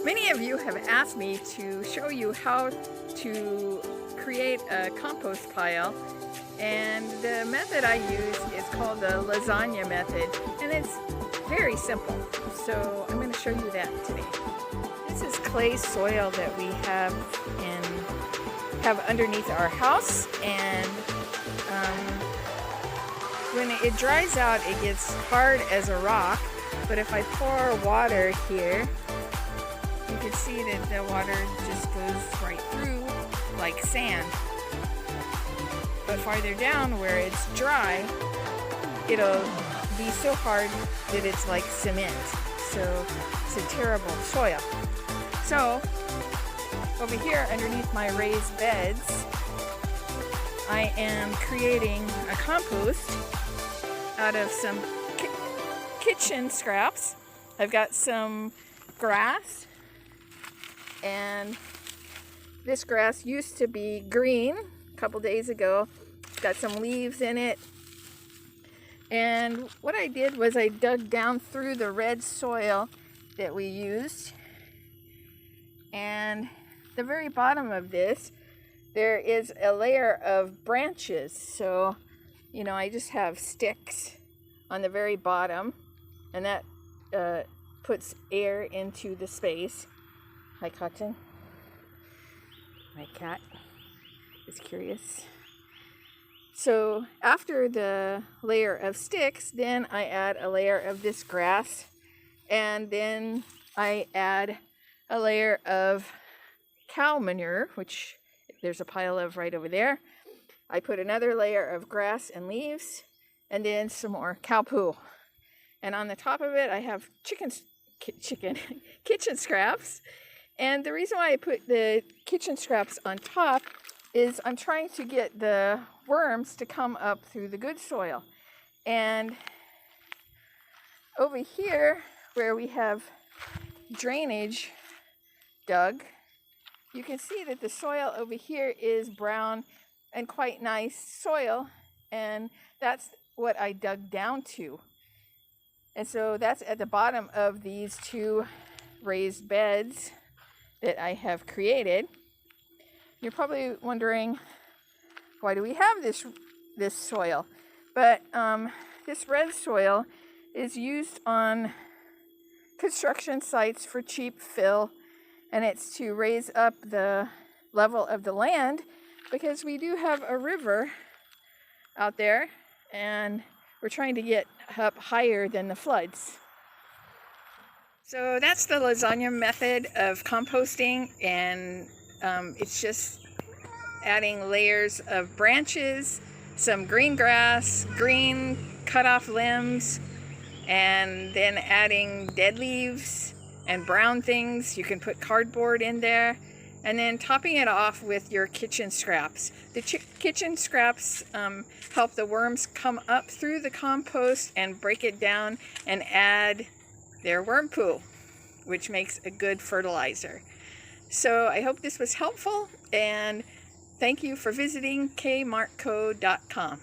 Many of you have asked me to show you how to create a compost pile, and the method I use is called the lasagna method, and it's very simple. So I'm going to show you that today. This is clay soil that we have underneath our house, and when it dries out, it gets hard as a rock. But if I pour water here, you can see that the water just goes right through like sand. But farther down where it's dry, it'll be so hard that it's like cement. So it's a terrible soil. So over here underneath my raised beds, I am creating a compost out of some kitchen scraps. I've got some grass, and this grass used to be green a couple days ago. It's got some leaves in it. And what I did was I dug down through the red soil that we used, and the very bottom of this, there is a layer of branches. So, you know, I just have sticks on the very bottom, and that puts air into the space. Hi, Cotton. My cat is curious. So after the layer of sticks, then I add a layer of this grass, and then I add a layer of cow manure, which there's a pile of right over there. I put another layer of grass and leaves, and then some more cow poo. And on the top of it, I have kitchen scraps. And the reason why I put the kitchen scraps on top is I'm trying to get the worms to come up through the good soil. And over here, where we have drainage dug, you can see that the soil over here is brown and quite nice soil, and that's what I dug down to. And so that's at the bottom of these two raised beds that I have created. You're probably wondering, why do we have this soil? But this red soil is used on construction sites for cheap fill, and it's to raise up the level of the land, because we do have a river out there, and we're trying to get up higher than the floods. So that's the lasagna method of composting, and it's just adding layers of branches, some green grass, green cut off limbs, and then adding dead leaves and brown things. You can put cardboard in there, and then topping it off with your kitchen scraps. The kitchen scraps help the worms come up through the compost and break it down and add their worm poo, which makes a good fertilizer. So I hope this was helpful, and thank you for visiting kmartco.com.